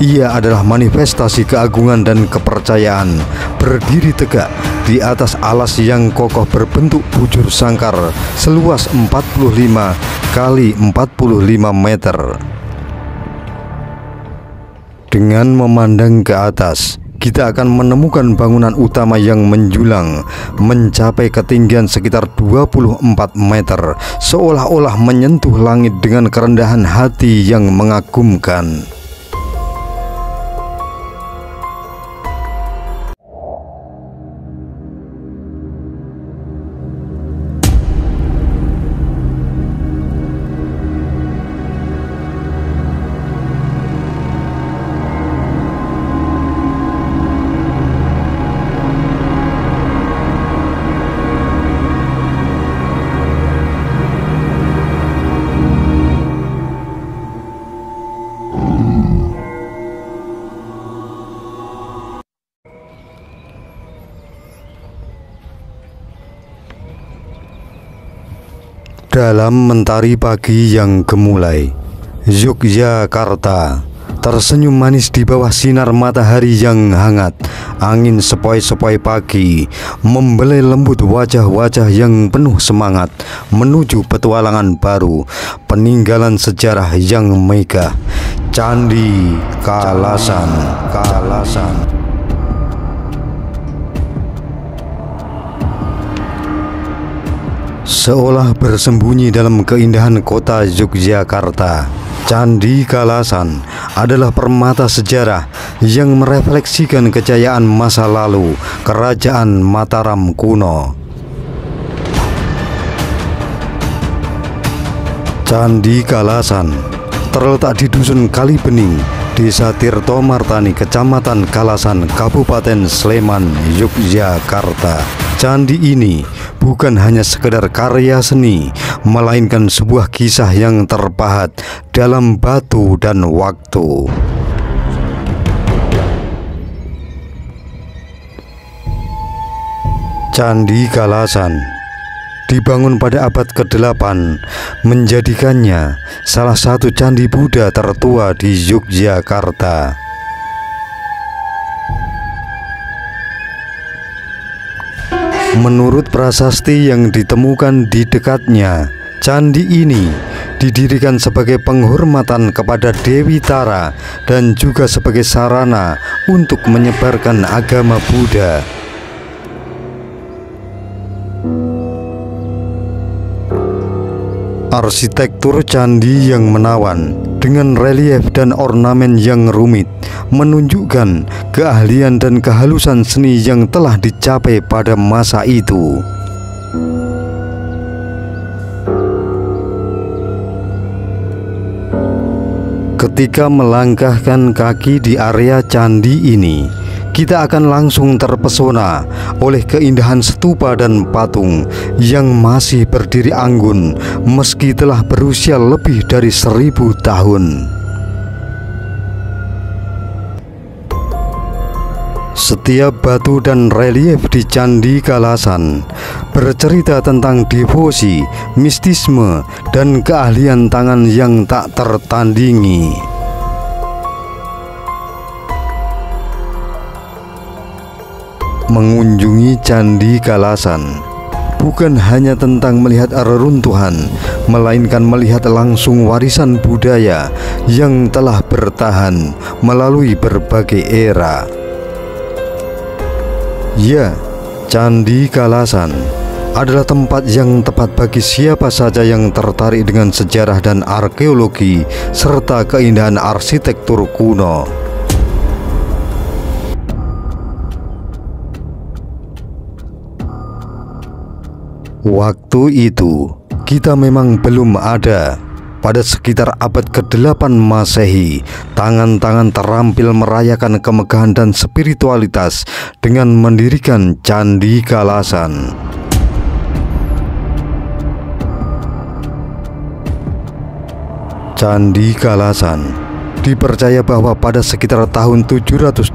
Ia adalah manifestasi keagungan dan kepercayaan, berdiri tegak di atas alas yang kokoh berbentuk bujur sangkar seluas 45 kali 45 meter. Dengan memandang ke atas, kita akan menemukan bangunan utama yang menjulang mencapai ketinggian sekitar 24 meter, seolah-olah menyentuh langit dengan kerendahan hati yang mengagumkan. Dalam mentari pagi yang gemulai, Yogyakarta tersenyum manis di bawah sinar matahari yang hangat. Angin sepoi-sepoi pagi membelai lembut wajah-wajah yang penuh semangat menuju petualangan baru, peninggalan sejarah yang megah, Candi Kalasan. Seolah bersembunyi dalam keindahan kota Yogyakarta, Candi Kalasan adalah permata sejarah yang merefleksikan kejayaan masa lalu Kerajaan Mataram kuno. Candi Kalasan terletak di Dusun Kalibening, Desa Tirto Martani, Kecamatan Kalasan, Kabupaten Sleman, Yogyakarta. Candi ini bukan hanya sekedar karya seni, melainkan sebuah kisah yang terpahat dalam batu dan waktu. Candi Kalasan dibangun pada abad ke-8, menjadikannya salah satu candi Buddha tertua di Yogyakarta. Menurut prasasti yang ditemukan di dekatnya, candi ini didirikan sebagai penghormatan kepada Dewi Tara dan juga sebagai sarana untuk menyebarkan agama Buddha. Arsitektur candi yang menawan dengan relief dan ornamen yang rumit menunjukkan keahlian dan kehalusan seni yang telah dicapai pada masa itu. Ketika melangkahkan kaki di area candi ini, kita akan langsung terpesona oleh keindahan stupa dan patung yang masih berdiri anggun meski telah berusia lebih dari 1000 tahun. Setiap batu dan relief di Candi Kalasan bercerita tentang devosi, mistisme, dan keahlian tangan yang tak tertandingi. Mengunjungi Candi Kalasan bukan hanya tentang melihat reruntuhan, melainkan melihat langsung warisan budaya yang telah bertahan melalui berbagai era. Ya, Candi Kalasan adalah tempat yang tepat bagi siapa saja yang tertarik dengan sejarah dan arkeologi serta keindahan arsitektur kuno. Waktu itu kita memang belum ada. Pada sekitar abad ke-8 Masehi, tangan-tangan terampil merayakan kemegahan dan spiritualitas dengan mendirikan Candi Kalasan. Candi Kalasan dipercaya bahwa pada sekitar tahun 778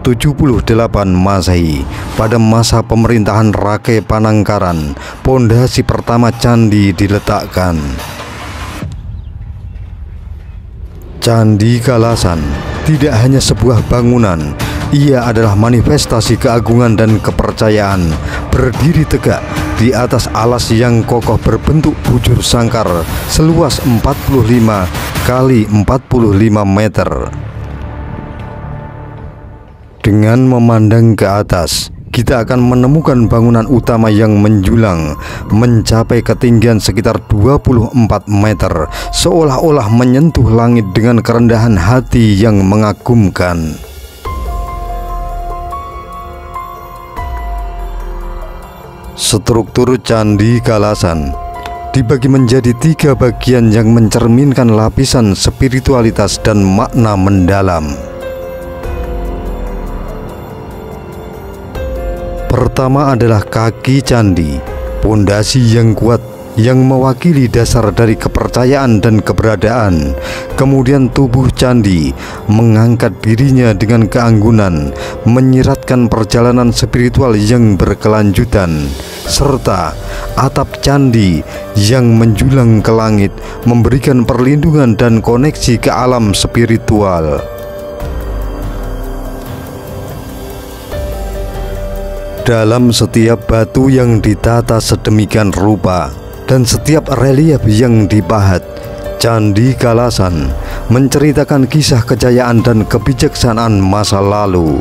Masehi, pada masa pemerintahan Rake Panangkaran, pondasi pertama candi diletakkan. Candi Kalasan tidak hanya sebuah bangunan, ia adalah manifestasi keagungan dan kepercayaan, berdiri tegak di atas alas yang kokoh berbentuk bujur sangkar seluas 45 kali 45 meter. Dengan memandang ke atas, kita akan menemukan bangunan utama yang menjulang mencapai ketinggian sekitar 24 meter, seolah-olah menyentuh langit dengan kerendahan hati yang mengagumkan. Struktur Candi Kalasan dibagi menjadi 3 bagian yang mencerminkan lapisan spiritualitas dan makna mendalam. Pertama adalah kaki candi, pondasi yang kuat yang mewakili dasar dari kepercayaan dan keberadaan. Kemudian tubuh candi mengangkat dirinya dengan keanggunan, menyiratkan perjalanan spiritual yang berkelanjutan, serta atap candi yang menjulang ke langit, memberikan perlindungan dan koneksi ke alam spiritual. Dalam setiap batu yang ditata sedemikian rupa dan setiap relief yang dipahat, Candi Kalasan menceritakan kisah kejayaan dan kebijaksanaan masa lalu.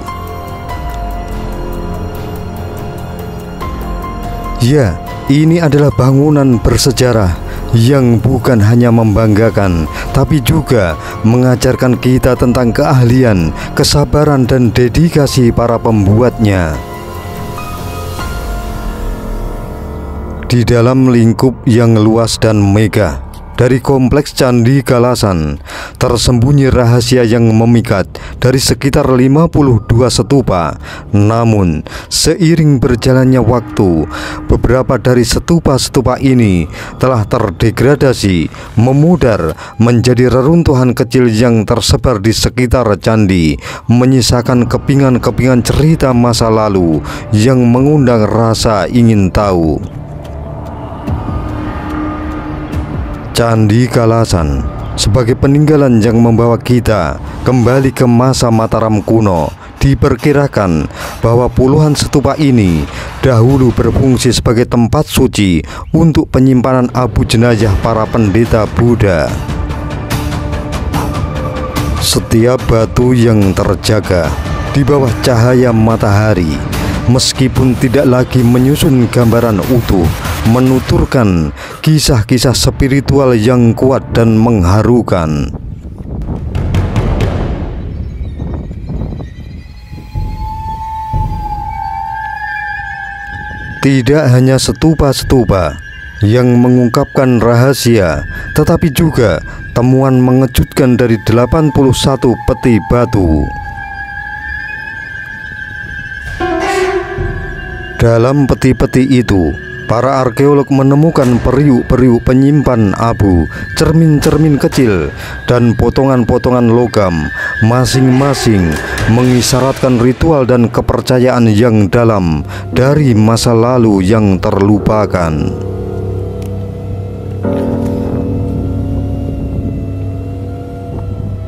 Ya, ini adalah bangunan bersejarah yang bukan hanya membanggakan, tapi juga mengajarkan kita tentang keahlian, kesabaran, dan dedikasi para pembuatnya. Di dalam lingkup yang luas dan megah dari kompleks Candi Kalasan tersembunyi rahasia yang memikat dari sekitar 52 stupa. Namun seiring berjalannya waktu, beberapa dari stupa-stupa ini telah terdegradasi, memudar menjadi reruntuhan kecil yang tersebar di sekitar candi, menyisakan kepingan-kepingan cerita masa lalu yang mengundang rasa ingin tahu. Candi Kalasan sebagai peninggalan yang membawa kita kembali ke masa Mataram kuno. Diperkirakan bahwa puluhan stupa ini dahulu berfungsi sebagai tempat suci untuk penyimpanan abu jenazah para pendeta Buddha. Setiap batu yang terjaga di bawah cahaya matahari, meskipun tidak lagi menyusun gambaran utuh, menuturkan kisah-kisah spiritual yang kuat dan mengharukan. Tidak hanya stupa-stupa yang mengungkapkan rahasia, tetapi juga temuan mengejutkan dari 81 peti batu. Dalam peti-peti itu, para arkeolog menemukan periuk-periuk penyimpan abu, cermin-cermin kecil, dan potongan-potongan logam, masing-masing mengisyaratkan ritual dan kepercayaan yang dalam dari masa lalu yang terlupakan.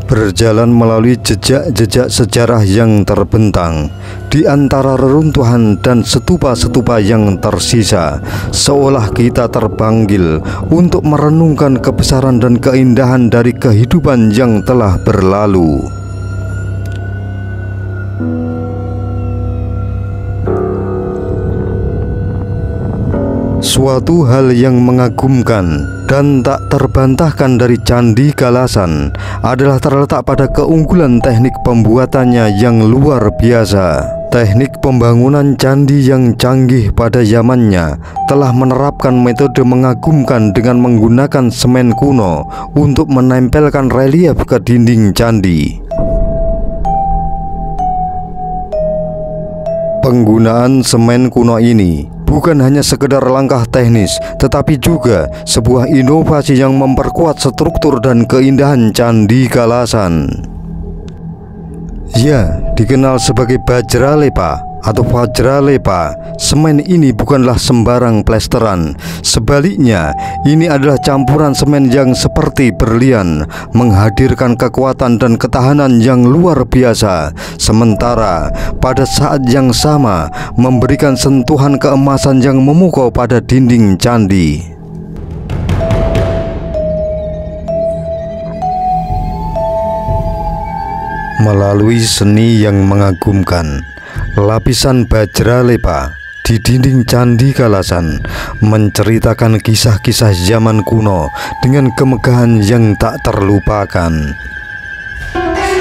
Berjalan melalui jejak-jejak sejarah yang terbentang di antara reruntuhan dan stupa-stupa yang tersisa, seolah kita terpanggil untuk merenungkan kebesaran dan keindahan dari kehidupan yang telah berlalu. Suatu hal yang mengagumkan dan tak terbantahkan dari Candi Kalasan adalah terletak pada keunggulan teknik pembuatannya yang luar biasa. Teknik pembangunan candi yang canggih pada zamannya telah menerapkan metode mengagumkan dengan menggunakan semen kuno untuk menempelkan relief ke dinding candi. Penggunaan semen kuno ini bukan hanya sekedar langkah teknis, tetapi juga sebuah inovasi yang memperkuat struktur dan keindahan Candi Kalasan. Ya, dikenal sebagai Bajralepa atau Vajralepa, semen ini bukanlah sembarang plesteran. Sebaliknya, ini adalah campuran semen yang seperti berlian, menghadirkan kekuatan dan ketahanan yang luar biasa. Sementara pada saat yang sama memberikan sentuhan keemasan yang memukau pada dinding candi. Melalui seni yang mengagumkan, lapisan Vajralepa di dinding Candi Kalasan menceritakan kisah-kisah zaman kuno dengan kemegahan yang tak terlupakan.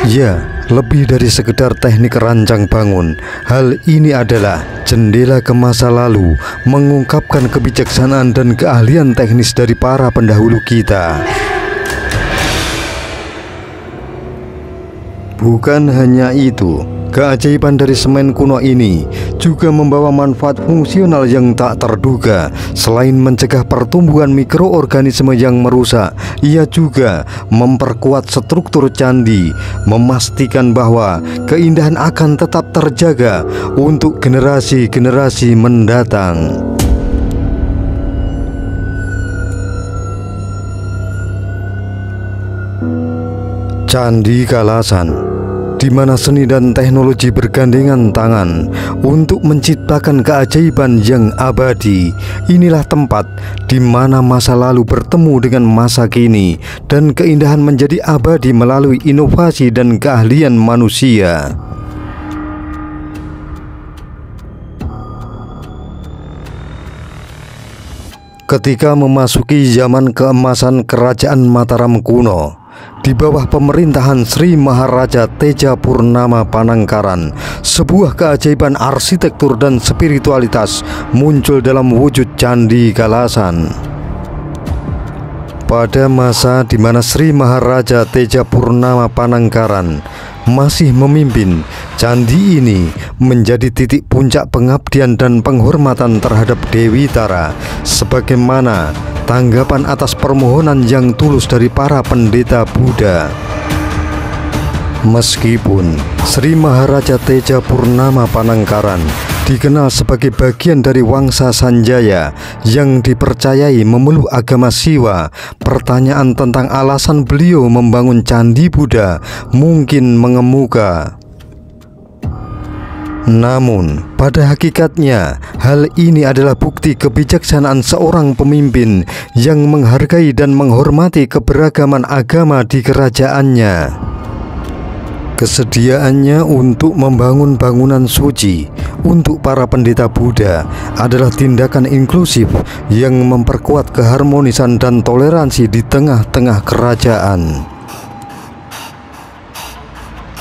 Ya, lebih dari sekedar teknik rancang bangun, hal ini adalah jendela ke masa lalu, mengungkapkan kebijaksanaan dan keahlian teknis dari para pendahulu kita. Bukan hanya itu, keajaiban dari semen kuno ini juga membawa manfaat fungsional yang tak terduga. Selain mencegah pertumbuhan mikroorganisme yang merusak, ia juga memperkuat struktur candi, memastikan bahwa keindahan akan tetap terjaga untuk generasi-generasi mendatang. Candi Kalasan, di mana seni dan teknologi bergandengan tangan untuk menciptakan keajaiban yang abadi. Inilah tempat di mana masa lalu bertemu dengan masa kini dan keindahan menjadi abadi melalui inovasi dan keahlian manusia. Ketika memasuki zaman keemasan Kerajaan Mataram kuno, di bawah pemerintahan Sri Maharaja Teja Purnama Panangkaran, sebuah keajaiban arsitektur dan spiritualitas muncul dalam wujud Candi Kalasan. Pada masa di mana Sri Maharaja Teja Purnama Panangkaran masih memimpin, candi ini menjadi titik puncak pengabdian dan penghormatan terhadap Dewi Tara, sebagaimana tanggapan atas permohonan yang tulus dari para pendeta Buddha. Meskipun Sri Maharaja Teja Purnama Panangkaran dikenal sebagai bagian dari Wangsa Sanjaya yang dipercayai memeluk agama Siwa, pertanyaan tentang alasan beliau membangun candi Buddha mungkin mengemuka. Namun, pada hakikatnya, hal ini adalah bukti kebijaksanaan seorang pemimpin yang menghargai dan menghormati keberagaman agama di kerajaannya. Kesediaannya untuk membangun bangunan suci untuk para pendeta Buddha adalah tindakan inklusif yang memperkuat keharmonisan dan toleransi di tengah-tengah kerajaan.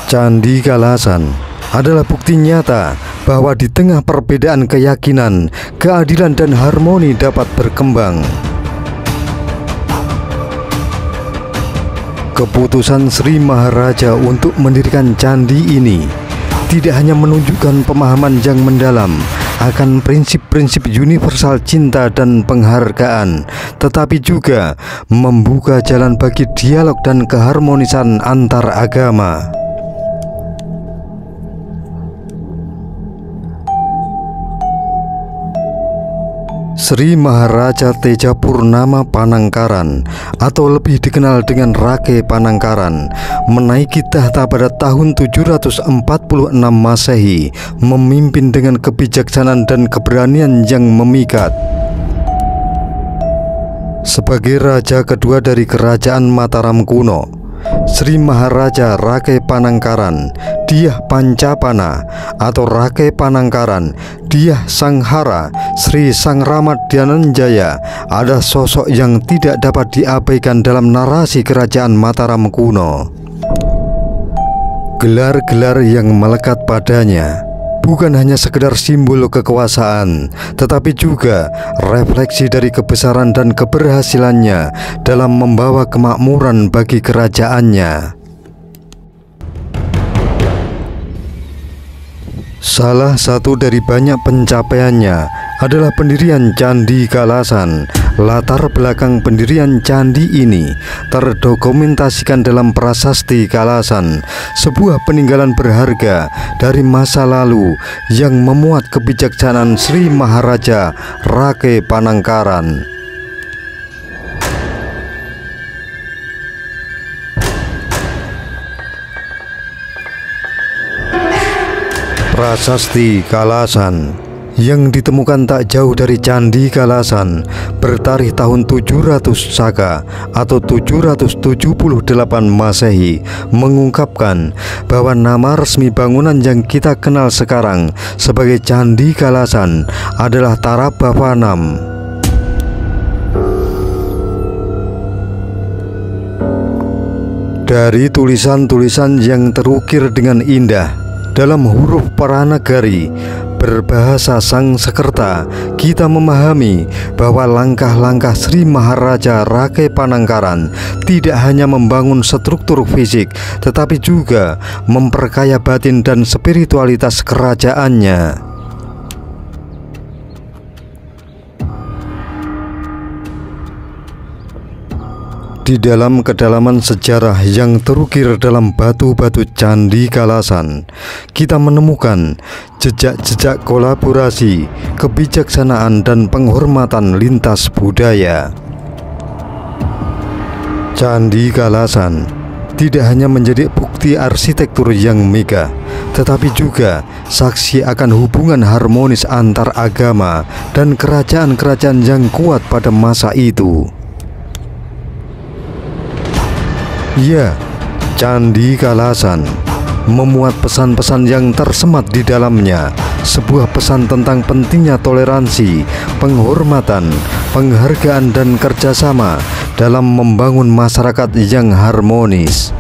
Candi Kalasan adalah bukti nyata bahwa di tengah perbedaan keyakinan, keadilan dan harmoni dapat berkembang. Keputusan Sri Maharaja untuk mendirikan candi ini tidak hanya menunjukkan pemahaman yang mendalam akan prinsip-prinsip universal cinta dan penghargaan, tetapi juga membuka jalan bagi dialog dan keharmonisan antar agama. Sri Maharaja Teja Purnama Panangkaran atau lebih dikenal dengan Rake Panangkaran menaiki tahta pada tahun 746 Masehi, memimpin dengan kebijaksanaan dan keberanian yang memikat. Sebagai raja kedua dari Kerajaan Mataram kuno, Sri Maharaja Rake Panangkaran, Dyah Pancapana atau Rake Panangkaran, Dyah Sanghara, Sri Sang Ramat Dhananjaya adalah sosok yang tidak dapat diabaikan dalam narasi Kerajaan Mataram kuno. Gelar-gelar yang melekat padanya bukan hanya sekedar simbol kekuasaan, tetapi juga refleksi dari kebesaran dan keberhasilannya dalam membawa kemakmuran bagi kerajaannya. Salah satu dari banyak pencapaiannya adalah pendirian Candi Kalasan Latar belakang pendirian candi ini terdokumentasikan dalam prasasti Kalasan, sebuah peninggalan berharga dari masa lalu yang memuat kebijaksanaan Sri Maharaja Rake Panangkaran. Prasasti Kalasan yang ditemukan tak jauh dari Candi Kalasan bertarikh tahun 700 Saka atau 778 Masehi mengungkapkan bahwa nama resmi bangunan yang kita kenal sekarang sebagai Candi Kalasan adalah Tarabhavanam. Dari tulisan-tulisan yang terukir dengan indah dalam huruf Paranagari berbahasa Sangsekerta, kita memahami bahwa langkah-langkah Sri Maharaja Rake Panangkaran tidak hanya membangun struktur fisik, tetapi juga memperkaya batin dan spiritualitas kerajaannya. Di dalam kedalaman sejarah yang terukir dalam batu-batu Candi Kalasan, kita menemukan jejak-jejak kolaborasi, kebijaksanaan, dan penghormatan lintas budaya. Candi Kalasan tidak hanya menjadi bukti arsitektur yang megah, tetapi juga saksi akan hubungan harmonis antar agama dan kerajaan-kerajaan yang kuat pada masa itu. Ya, Candi Kalasan memuat pesan-pesan yang tersemat di dalamnya, sebuah pesan tentang pentingnya toleransi, penghormatan, penghargaan, dan kerjasama dalam membangun masyarakat yang harmonis.